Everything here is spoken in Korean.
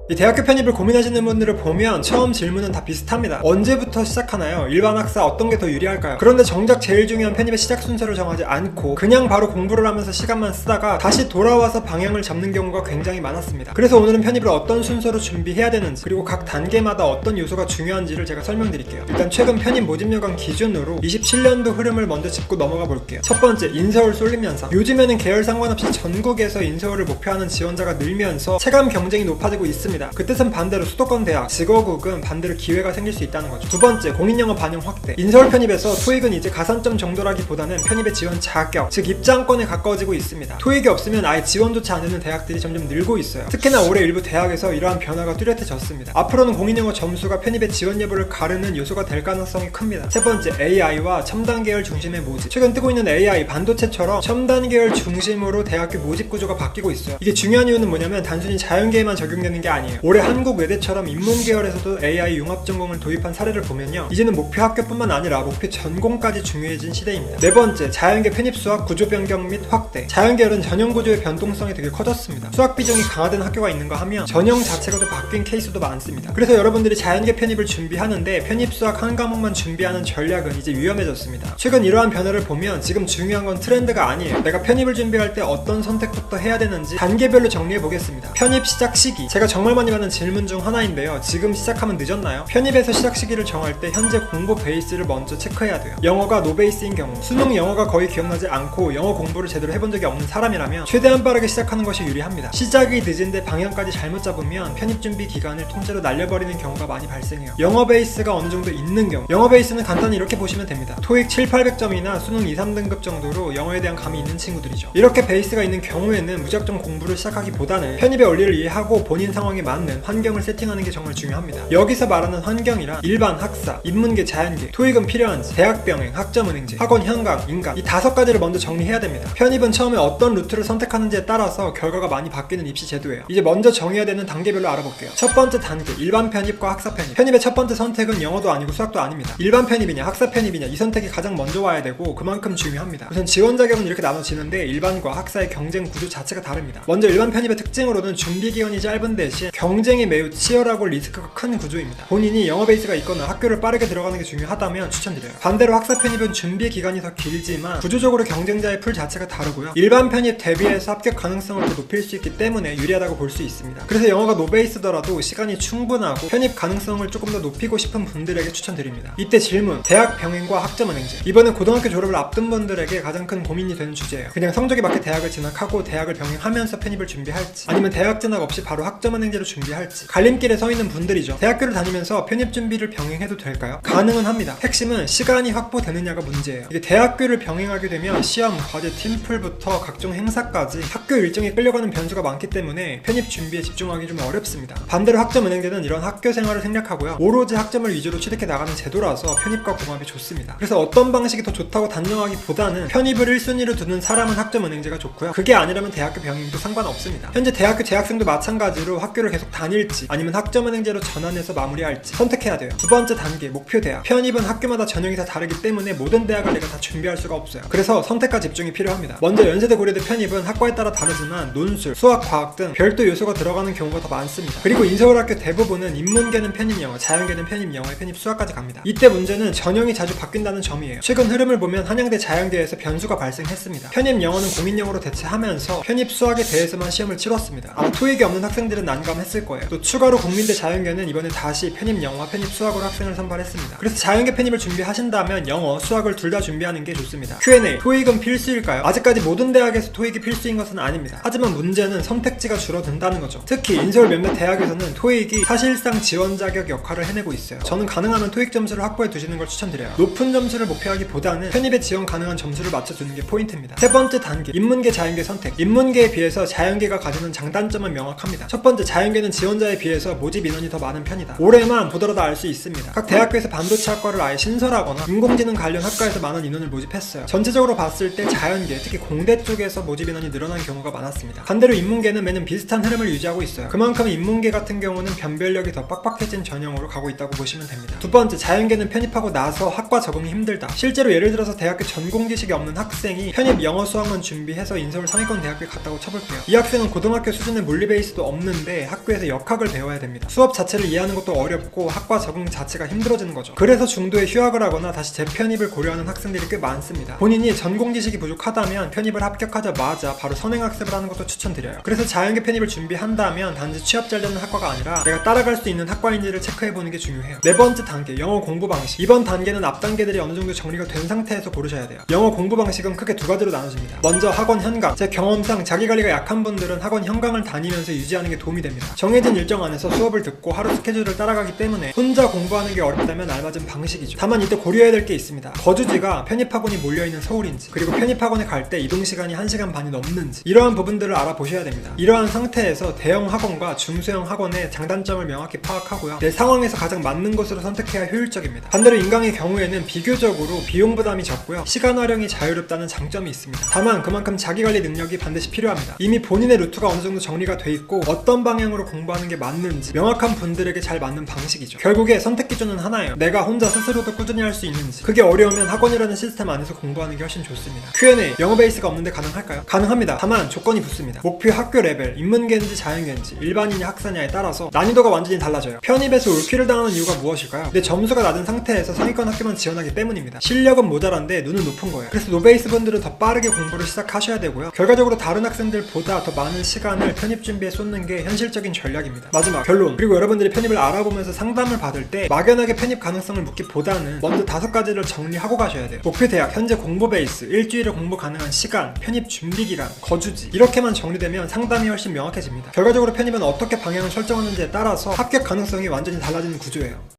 이 대학교 편입을 고민하시는 분들을 보면 처음 질문은 다 비슷합니다. 언제부터 시작하나요? 일반 학사 어떤 게 더 유리할까요? 그런데 정작 제일 중요한 편입의 시작 순서를 정하지 않고 그냥 바로 공부를 하면서 시간만 쓰다가 다시 돌아와서 방향을 잡는 경우가 굉장히 많았습니다. 그래서 오늘은 편입을 어떤 순서로 준비해야 되는지, 그리고 각 단계마다 어떤 요소가 중요한지를 제가 설명드릴게요. 일단 최근 편입 모집 여강 기준으로 27년도 흐름을 먼저 짚고 넘어가 볼게요. 첫 번째, 인서울 쏠림 현상. 요즘에는 계열 상관없이 전국에서 인서울을 목표하는 지원자가 늘면서 체감 경쟁이 높아지고 있습니다. 그 뜻은 반대로 수도권 대학, 직어국은 반대로 기회가 생길 수 있다는 거죠. 두 번째, 공인영어 반영 확대. 인서울 편입에서 토익은 이제 가산점 정도라기보다는 편입의 지원 자격, 즉 입장권에 가까워지고 있습니다. 토익이 없으면 아예 지원조차 안 되는 대학들이 점점 늘고 있어요. 특히나 올해 일부 대학에서 이러한 변화가 뚜렷해졌습니다. 앞으로는 공인영어 점수가 편입의 지원 여부를 가르는 요소가 될 가능성이 큽니다. 세 번째, AI와 첨단 계열 중심의 모집. 최근 뜨고 있는 AI, 반도체처럼 첨단 계열 중심으로 대학교 모집 구조가 바뀌고 있어요. 이게 중요한 이유는 뭐냐면 단순히 자연계에만 적용되는 게 아니에요. 올해 한국 외대처럼 인문 계열에서도 AI 융합 전공을 도입한 사례를 보면요, 이제는 목표 학교뿐만 아니라 목표 전공까지 중요해진 시대입니다. 네 번째, 자연계 편입 수학 구조 변경 및 확대. 자연계열은 전형 구조의 변동성이 되게 커졌습니다. 수학 비중이 강화된 학교가 있는가 하면 전형 자체가 또 바뀐 케이스도 많습니다. 그래서 여러분들이 자연계 편입을 준비하는데 편입 수학 한 과목만 준비하는 전략은 이제 위험해졌습니다. 최근 이러한 변화를 보면 지금 중요한 건 트렌드가 아니에요. 내가 편입을 준비할 때 어떤 선택부터 해야 되는지 단계별로 정리해 보겠습니다. 편입 시작 시기. 제가 정말 많이 받는 질문 중 하나인데요. 지금 시작하면 늦었나요? 편입에서 시작 시기를 정할 때 현재 공부 베이스를 먼저 체크해야 돼요. 영어가 노베이스인 경우, 수능 영어가 거의 기억나지 않고 영어 공부를 제대로 해본 적이 없는 사람이라면 최대한 빠르게 시작하는 것이 유리합니다. 시작이 늦은데 방향까지 잘못 잡으면 편입 준비 기간을 통째로 날려버리는 경우가 많이 발생해요. 영어 베이스가 어느 정도 있는 경우, 영어 베이스는 간단히 이렇게 보시면 됩니다. 토익 7, 800점이나 수능 2, 3등급 정도로 영어에 대한 감이 있는 친구들이죠. 이렇게 베이스가 있는 경우에는 무작정 공부를 시작하기보다는 편입의 원리를 이해하고 본인 상황에 맞는 환경을 세팅하는 게 정말 중요합니다. 여기서 말하는 환경이란 일반 학사, 인문계, 자연계, 토익은 필요한지, 대학 병행, 학점 은행제, 학원 현강, 인강, 이 5가지를 먼저 정리해야 됩니다. 편입은 처음에 어떤 루트를 선택하는지에 따라서 결과가 많이 바뀌는 입시 제도예요. 이제 먼저 정해야 되는 단계별로 알아볼게요. 첫 번째 단계, 일반 편입과 학사 편입. 편입의 첫 번째 선택은 영어도 아니고 수학도 아닙니다. 일반 편입이냐 학사 편입이냐, 이 선택이 가장 먼저 와야 되고 그만큼 중요합니다. 우선 지원 자격은 이렇게 나눠지는데 일반과 학사의 경쟁 구조 자체가 다릅니다. 먼저 일반 편입의 특징으로는 준비 기간이 짧은 대신 경쟁이 매우 치열하고 리스크가 큰 구조입니다. 본인이 영어 베이스가 있거나 학교를 빠르게 들어가는 게 중요하다면 추천드려요. 반대로 학사 편입은 준비 기간이 더 길지만 구조적으로 경쟁자의 풀 자체가 다르고요, 일반 편입 대비해서 합격 가능성을 더 높일 수 있기 때문에 유리하다고 볼 수 있습니다. 그래서 영어가 노베이스더라도 시간이 충분하고 편입 가능성을 조금 더 높이고 싶은 분들에게 추천드립니다. 이때 질문, 대학 병행과 학점 은행제. 이번에 고등학교 졸업을 앞둔 분들에게 가장 큰 고민이 되는 주제예요. 그냥 성적에 맞게 대학을 진학하고 대학을 병행하면서 편입을 준비할지, 아니면 대학 진학 없이 바로 학점 은행제로 준비할지 갈림길에 서 있는 분들이죠. 대학교를 다니면서 편입 준비를 병행해도 될까요? 가능은 합니다. 핵심은 시간이 확보되느냐가 문제예요. 이게 대학교를 병행하게 되면 시험, 과제, 팀플부터 각종 행사까지 학교 일정에 끌려가는 변수가 많기 때문에 편입 준비에 집중하기 좀 어렵습니다. 반대로 학점 은행제는 이런 학교 생활을 생략하고요, 오로지 학점을 위주로 취득해 나가는 제도라서 편입과 궁합이 좋습니다. 그래서 어떤 방식이 더 좋다고 단정하기보다는 편입을 1순위로 두는 사람은 학점 은행제가 좋고요, 그게 아니라면 대학교 병행도 상관없습니다. 현재 대학교 재학생도 마찬가지로 학교를 계속 다닐지 아니면 학점 은행제로 전환해서 마무리할지 선택해야 돼요. 두 번째 단계, 목표 대학. 편입은 학교마다 전형이 다 다르기 때문에 모든 대학을 내가 다 준비할 수가 없어요. 그래서 선택과 집중이 필요합니다. 먼저 연세대 고려대 편입은 학과에 따라 다르지만 논술, 수학, 과학 등 별도 요소가 들어가는 경우가 더 많습니다. 그리고 인서울학교 대부분은 인문계는 편입 영어, 자연계는 편입 영어에 편입 수학까지 갑니다. 이때 문제는 전형이 자주 바뀐다는 점이에요. 최근 흐름을 보면 한양대, 자연계에서 변수가 발생했습니다. 편입 영어는 공인영어로 대체하면서 편입 수학에 대해서만 시험을 치렀습니다. 아마 토익이 없는 학생들은 난감했을 거예요. 또 추가로 국민대 자연계는 이번에 다시 편입 영어와 편입 수학으로 학생을 선발했습니다. 그래서 자연계 편입을 준비하신다면 영어, 수학을 둘 다 준비하는 게 좋습니다. Q&A, 토익은 필수일까요? 아직까지 모든 대학에서 토익이 필수인 것은 아닙니다. 하지만 문제는 선택지가 줄어든다는 거죠. 특히 인서울 몇몇 대학에서는 토익이 사실상 지원 자격 역할을 해내고 있어요. 저는 가능하면 토익 점수를 확보해 두시는 걸 추천드려요. 높은 점수를 목표하기보다는 편입에 지원 가능한 점수를 맞춰주는 게 포인트입니다. 세 번째 단계, 인문계, 자연계 선택. 인문계에 비해서 자연계가 가지는 장단점은 명확합니다. 첫 번째, 자연계는 지원자에 비해서 모집 인원이 더 많은 편이다. 올해만 보더라도 알 수 있습니다. 각 대학교에서 반도체 학과를 아예 신설하거나 인공지능 관련 학과에서 많은 인원을 모집했어요. 전체적으로 봤을 때 자연계, 특히 공대 쪽에서 모집 인원이 늘어난 경우가 많았습니다. 반대로 인문계는 매년 비슷한 흐름을 유지하고 있어요. 그만큼 인문계 같은 경우는 변별력이 더 빡빡해진 전형으로 가고 있다고 보시면 됩니다. 두 번째, 자연계는 편입하고 나서 학과 적응이 힘들다. 실제로 예를 들어서 대학교 전공 지식이 없는 학생이 편입 영어 수학만 준비해서 인서울 상위권 대학교에 갔다고 쳐볼게요. 이 학생은 고등학교 수준의 물리 베이스도 없는데 학교에서 역학을 배워야 됩니다. 수업 자체를 이해하는 것도 어렵고 학과 적응 자체가 힘들어지는 거죠. 그래서 중도에 휴학을 하거나 다시 재편입을 고려하는 학생들이 꽤 많습니다. 본인이 전공 지식이 부족하다면 편입을 합격하자마자 바로 선행학습을 하는 것도 추천드려요. 그래서 자연계 편입을 준비한다면 단지 취업 잘 되는 학과가 아니라 내가 따라갈 수 있는 학과인지를 체크해보는 게 중요해요. 네 번째 단계, 영어 공부 방식. 이번 단계는 앞 단계들이 어느 정도 정리가 된 상태에서 고르셔야 돼요. 영어 공부 방식은 크게 두 가지로 나눠집니다. 먼저 학원 현강. 제 경험상 자기관리가 약한 분들은 학원 현강을 다니면서 유지하는 게 도움이 됩니다. 정해진 일정 안에서 수업을 듣고 하루 스케줄을 따라가기 때문에 혼자 공부하는 게 어렵다면 알맞은 방식이죠. 다만 이때 고려해야 될 게 있습니다. 거주지가 편입학원이 몰려있는 서울인지, 그리고 편입학원에 갈 때 이동시간이 1시간 반이 넘는지, 이러한 부분들을 알아보셔야 됩니다. 이러한 상태에서 대형 학원과 중소형 학원의 장단점을 명확히 파악하고요, 내 상황에서 가장 맞는 것으로 선택해야 효율적입니다. 반대로 인강의 경우에는 비교적으로 비용 부담이 적고요, 시간 활용이 자유롭다는 장점이 있습니다. 다만 그만큼 자기관리 능력이 반드시 필요합니다. 이미 본인의 루트가 어느 정도 정리가 돼 있고 어떤 방향으로 공부하는 게 맞는지 명확한 분들에게 잘 맞는 방식이죠. 결국에 선택 기준은 하나예요. 내가 혼자 스스로도 꾸준히 할 수 있는지. 그게 어려우면 학원이라는 시스템 안에서 공부하는 게 훨씬 좋습니다. Q&A, 영어 베이스가 없는데 가능할까요? 가능합니다. 다만 조건이 붙습니다. 목표 학교 레벨, 인문계인지 자연계인지, 일반인이 학사냐에 따라서 난이도가 완전히 달라져요. 편입에서 울피를 당하는 이유가 무엇일까요? 내 점수가 낮은 상태에서 상위권 학교만 지원하기 때문입니다. 실력은 모자란데 눈은 높은 거예요. 그래서 노베이스 분들은 더 빠르게 공부를 시작하셔야 되고요, 결과적으로 다른 학생들보다 더 많은 시간을 편입 준비에 쏟는 게 현실적인 전략입니다. 마지막 결론. 그리고 여러분들이 편입을 알아보면서 상담을 받을 때 막연하게 편입 가능성을 묻기보다는 먼저 5가지를 정리하고 가셔야 돼요. 목표 대학, 현재 공부 베이스, 일주일에 공부 가능한 시간, 편입 준비 기간, 거주지, 이렇게만 정리되면 상담이 훨씬 명확해집니다. 결과적으로 편입은 어떻게 방향을 설정하는지에 따라서 합격 가능성이 완전히 달라지는 구조예요.